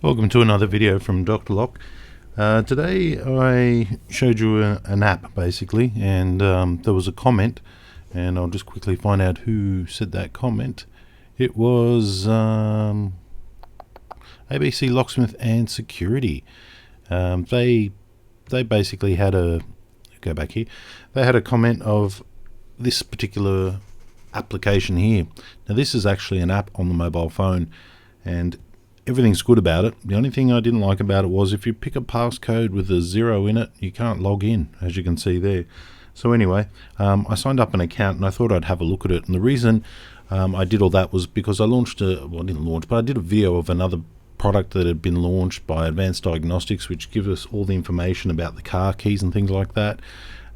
Welcome to another video from Dr. Lock. Today I showed you an app basically, and there was a comment, and I'll just quickly find out who said that comment. It was ABC Locksmith and Security. They basically had a They had a comment of this particular application here. Now this is actually an app on the mobile phone, and everything's good about it. The only thing I didn't like about it was if you pick a passcode with a 0 in it, you can't log in, as you can see there. So anyway, I signed up an account and I thought I'd have a look at it. And the reason I did all that was because I launched I didn't launch, but I did a video of another product that had been launched by Advanced Diagnostics, which gives us all the information about the car keys and things like that.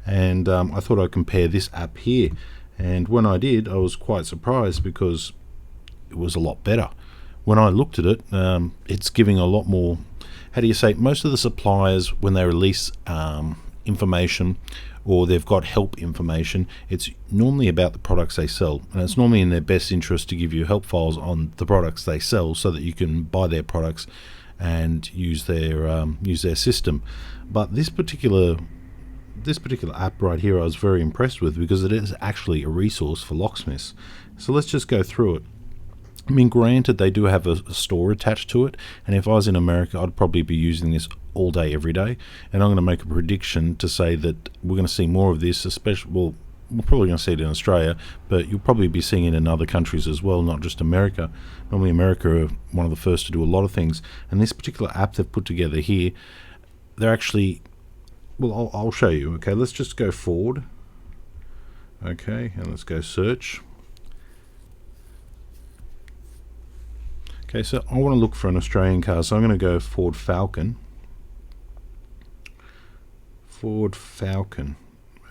And I thought I'd compare this app here. And when I did, I was quite surprised because it was a lot better. When I looked at it, it's giving a lot more, how do you say, most of the suppliers, when they release information or they've got help information, it's normally about the products they sell, and it's normally in their best interest to give you help files on the products they sell so that you can buy their products and use their system. But this particular app right here I was very impressed with, because it is actually a resource for locksmiths. So let's just go through it. I mean, granted, they do have a store attached to it, and if I was in America, I'd probably be using this all day, every day. And I'm going to make a prediction to say that we're going to see more of this, especially, well, we're probably going to see it in Australia, but you'll probably be seeing it in other countries as well, not just America. Normally America are one of the first to do a lot of things, and this particular app they've put together here, they're actually, well, I'll show you. Okay, let's just go forward. Okay, and let's go search. Okay, so I want to look for an Australian car, so I'm going to go Ford Falcon. Ford Falcon.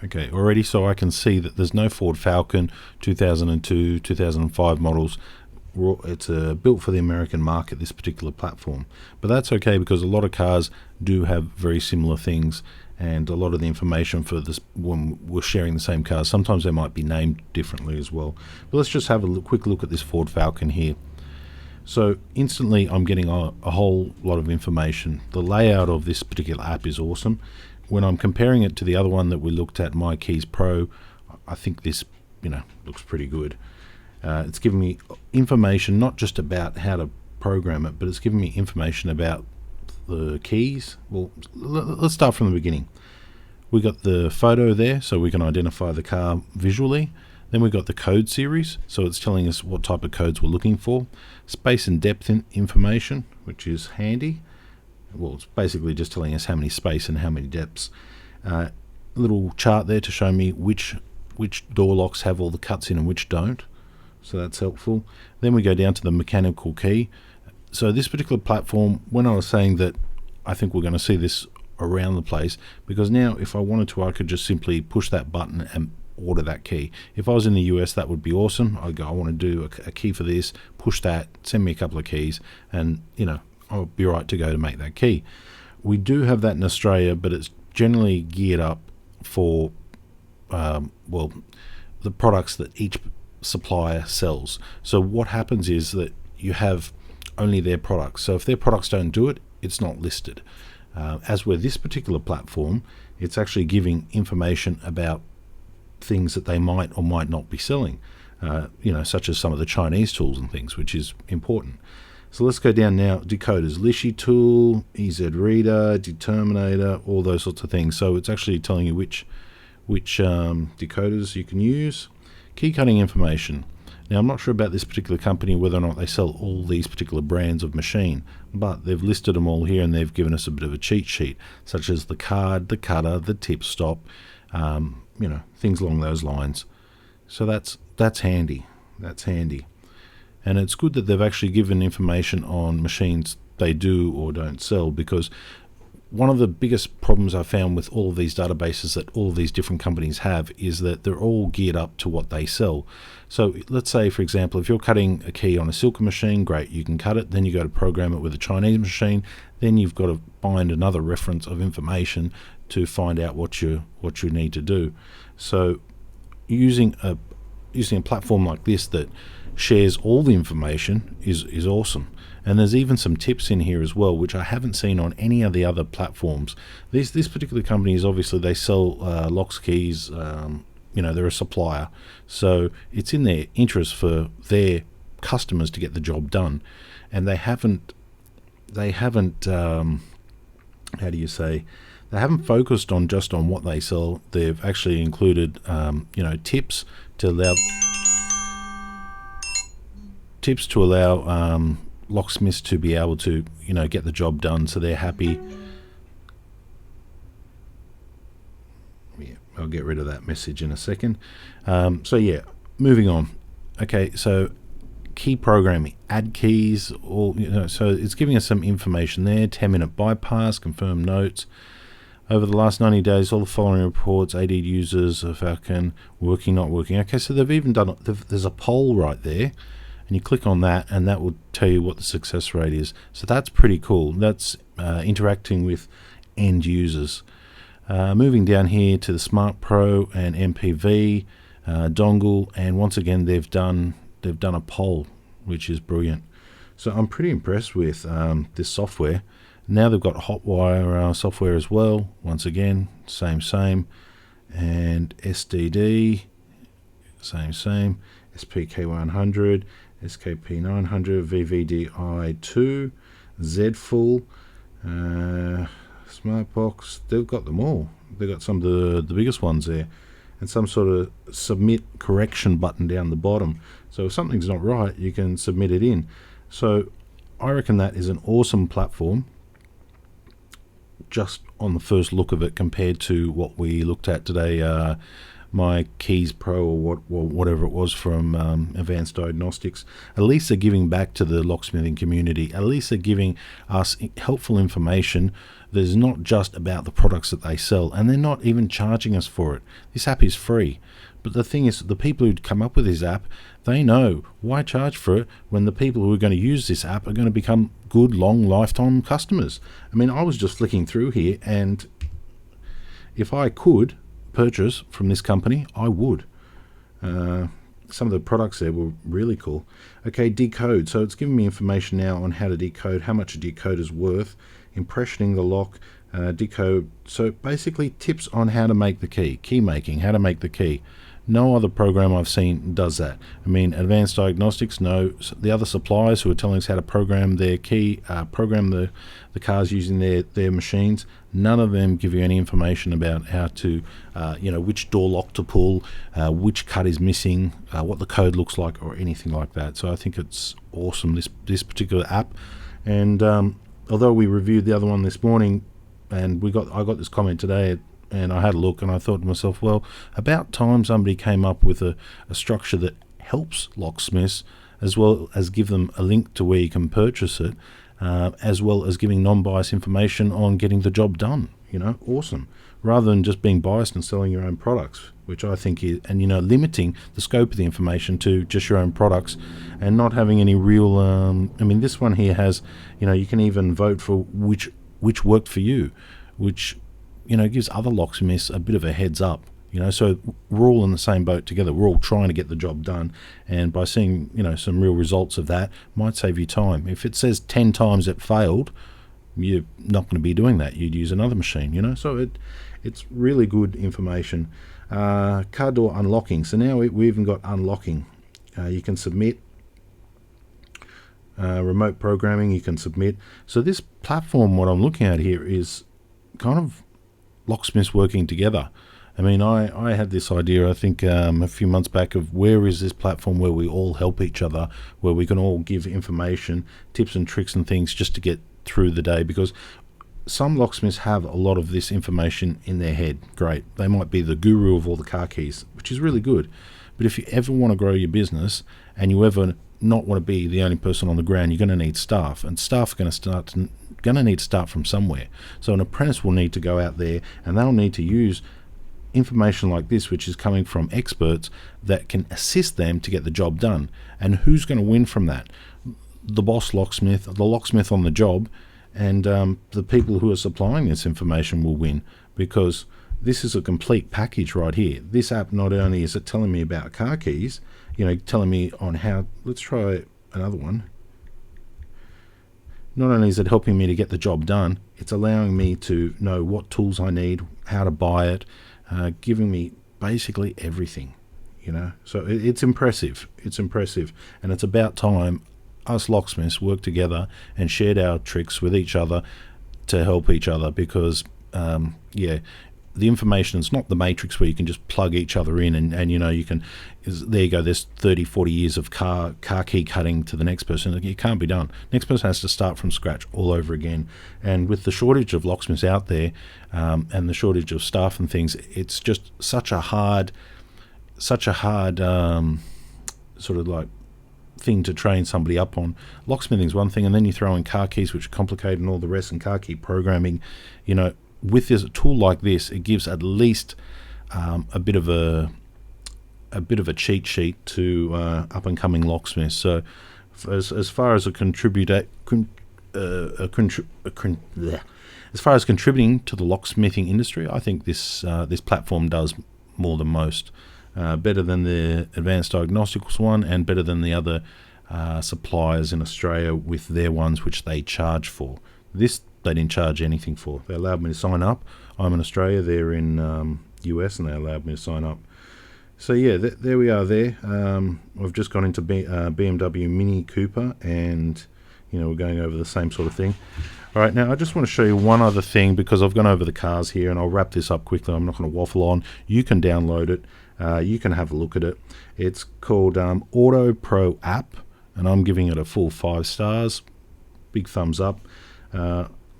Okay, already, so I can see that there's no Ford Falcon 2002, 2005 models. It's built for the American market, this particular platform. But that's okay, because a lot of cars do have very similar things, and a lot of the information for this, when we're sharing the same cars, sometimes they might be named differently as well. But let's just have a quick look at this Ford Falcon here. So instantly I'm getting a whole lot of information. The layout of this particular app is awesome. When I'm comparing it to the other one that we looked at, My Keys Pro, I think this, looks pretty good. It's giving me information not just about how to program it, but it's giving me information about the keys. Well, let's start from the beginning. We got the photo there, so we can identify the car visually. Then we've got the code series, so it's telling us what type of codes we're looking for. Space and depth information, which is handy. Well, it's basically just telling us how many space and how many depths. A little chart there to show me which door locks have all the cuts in and which don't. So that's helpful. Then we go down to the mechanical key. So this particular platform, when I was saying that I think we're going to see this around the place, because now if I wanted to, I could just simply push that button and order that key. If I was in the US, that would be awesome. I'd go, I want to do a key for this, push that, send me a couple of keys, and I'll be right to go to make that key. We do have that in Australia, but it's generally geared up for the products that each supplier sells. So what happens is that you have only their products. So if their products don't do it, it's not listed. As with this particular platform, it's actually giving information about things that they might or might not be selling, such as some of the Chinese tools and things, which is important. So let's go down now. Decoders, Lishi tool, EZ reader, determinator, all those sorts of things. So it's actually telling you which decoders you can use. Key cutting information. Now I'm not sure about this particular company, whether or not they sell all these particular brands of machine, but they've listed them all here, and they've given us a bit of a cheat sheet, such as the card, the cutter, the tip stop, things along those lines. So that's handy. That's handy. And it's good that they've actually given information on machines they do or don't sell, because one of the biggest problems I've found with all of these databases that all of these different companies have is that they're all geared up to what they sell. So let's say, for example, if you're cutting a key on a Silker machine, great, you can cut it. Then you go to program it with a Chinese machine. Then you've got to find another reference of information to find out what you need to do. So using a platform like this that shares all the information is awesome. And there's even some tips in here as well, which I haven't seen on any of the other platforms. This particular company is obviously, they sell locks, keys. They're a supplier, so it's in their interest for their customers to get the job done, and they haven't how do you say, they haven't focused on just on what they sell. They've actually included tips to allow locksmiths to be able to get the job done, so they're happy. I'll get rid of that message in a second. Moving on. Okay, so key programming, add keys, so it's giving us some information there. 10-minute bypass, confirm notes. Over the last 90 days, all the following reports: AD users of Falcon, working, not working. Okay, so they've even done, there's a poll right there, and you click on that, and that will tell you what the success rate is. So that's pretty cool. That's interacting with end users. Moving down here to the Smart Pro and MPV dongle, and once again they've done a poll, which is brilliant. So I'm pretty impressed with this software. Now they've got Hotwire software as well. Once again, same, and SDD, same. SPK100, SKP900, VVDI2, ZFull. Smartbox, they've got them all. They've got some of the biggest ones there, and some sort of submit correction button down the bottom. So if something's not right, you can submit it in. So I reckon that is an awesome platform, just on the first look of it, compared to what we looked at today, my Keys Pro or whatever it was from Advanced Diagnostics. At least they're giving back to the locksmithing community. At least they're giving us helpful information. There's not just about the products that they sell, and they're not even charging us for it. This app is free. But the thing is, the people who come up with this app, they know, why charge for it when the people who are going to use this app are going to become good, long, lifetime customers? I mean, I was just flicking through here, and if I could purchase from this company, I would. Some of the products there were really cool. Okay, decode. So it's giving me information now on how to decode, how much a decode is worth, impressioning the lock, decode. So basically tips on how to make the key making, how to make the key. No other program I've seen does that. I mean, Advanced Diagnostics, no. The other suppliers who are telling us how to program their key, program the cars using their machines, none of them give you any information about how to, which door lock to pull, which cut is missing, what the code looks like, or anything like that. So I think it's awesome, this particular app. And although we reviewed the other one this morning, and I got this comment today, and I had a look, and I thought to myself, well, about time somebody came up with a structure that helps locksmiths, as well as give them a link to where you can purchase it, as well as giving non-biased information on getting the job done. Awesome. Rather than just being biased and selling your own products, which I think is, and limiting the scope of the information to just your own products, and not having any real. I mean, this one here has, you can even vote for which worked for you, which gives other locksmiths a bit of a heads up. So we're all in the same boat together. We're all trying to get the job done, and by seeing some real results of that might save you time. If it says 10 times it failed, you're not going to be doing that. You'd use another machine. So it's really good information. Car door unlocking. So now we even got unlocking. You can submit. Remote programming, you can submit. So this platform, what I'm looking at here, is kind of locksmiths working together. I mean, I had this idea, I think, a few months back, of where is this platform where we all help each other, where we can all give information, tips and tricks and things just to get through the day, because some locksmiths have a lot of this information in their head. Great. They might be the guru of all the car keys, which is really good. But if you ever want to grow your business, and you ever not want to be the only person on the ground, you're going to need staff, and staff are going to need to start from somewhere. So an apprentice will need to go out there, and they'll need to use information like this, which is coming from experts that can assist them to get the job done. And who's going to win from that? The boss locksmith, the locksmith on the job, and the people who are supplying this information will win, because this is a complete package right here. This app, not only is it telling me about car keys, telling me on how. Let's try another one. Not only is it helping me to get the job done, it's allowing me to know what tools I need, how to buy it, giving me basically everything, So it's impressive. It's impressive. And it's about time us locksmiths worked together and shared our tricks with each other to help each other, because, the information is not the matrix where you can just plug each other in and you can, there you go, there's 30, 40 years of car key cutting to the next person. It can't be done. Next person has to start from scratch all over again. And with the shortage of locksmiths out there, and the shortage of staff and things, it's just such a hard sort of like thing to train somebody up on. Locksmithing is one thing, and then you throw in car keys, which are complicated, and all the rest, and car key programming. With this tool like this, it gives at least a bit of a cheat sheet to up and coming locksmiths. So as far as as far as contributing to the locksmithing industry, I think this platform does more than most. Better than the Advanced Diagnostics one, and better than the other suppliers in Australia with their ones, which they charge for. This they didn't charge anything for. They allowed me to sign up. I'm in Australia, they're in US, and they allowed me to sign up. So yeah, there we are there. We've just gone into BMW Mini Cooper, and we're going over the same sort of thing. All right, now I just want to show you one other thing, because I've gone over the cars here, and I'll wrap this up quickly. I'm not going to waffle on. You can download it. You can have a look at it. It's called Auto Pro App, and I'm giving it a full 5 stars. Big thumbs up.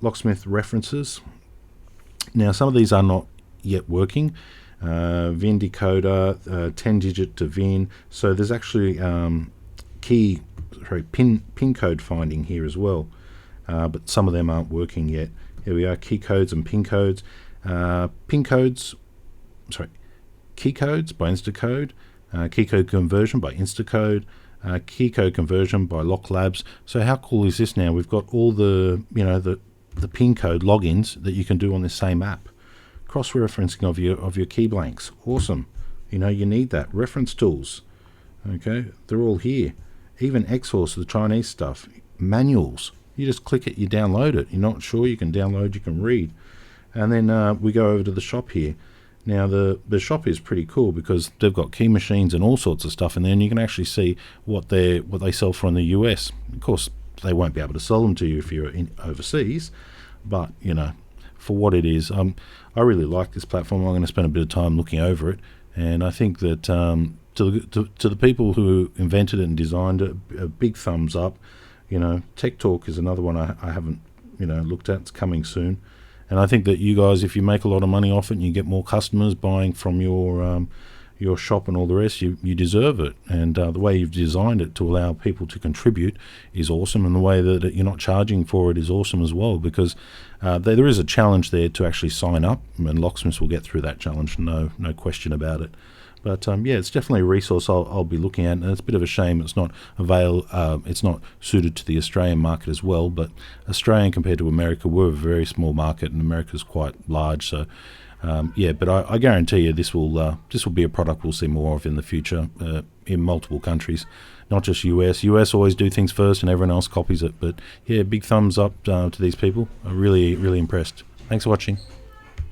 Locksmith references. Now, some of these are not yet working. VIN decoder, 10-digit to VIN. So there's actually pin code finding here as well. But some of them aren't working yet. Here we are, key codes and pin codes. Key codes by Instacode, key code conversion by Instacode, key code conversion by Lock Labs. So how cool is this now? We've got all the the pin code logins that you can do on this same app. Cross-referencing of your key blanks. Awesome. You need that. Reference tools. Okay, they're all here. Even Xforce, the Chinese stuff. Manuals. You just click it, you download it. You're not sure, you can download, you can read. And then we go over to the shop here. Now the shop is pretty cool, because they've got key machines and all sorts of stuff in there, and you can actually see what they sell for in the US. Of course, they won't be able to sell them to you if you're overseas, but for what it is, I really like this platform. I'm going to spend a bit of time looking over it, and I think that to the people who invented it and designed it, a big thumbs up. Tech Talk is another one I haven't looked at. It's coming soon. And I think that you guys, if you make a lot of money off it and you get more customers buying from your shop and all the rest, you deserve it. And the way you've designed it to allow people to contribute is awesome, and the way that you're not charging for it is awesome as well, because there is a challenge there to actually sign up, and locksmiths will get through that challenge, no question about it. But it's definitely a resource I'll be looking at, and it's a bit of a shame it's not it's not suited to the Australian market as well. But Australian compared to America, we're a very small market, and America's quite large. So but I guarantee you this will be a product we'll see more of in the future in multiple countries, not just US. US always do things first, and everyone else copies it. But yeah, big thumbs up to these people. I'm really impressed. Thanks for watching.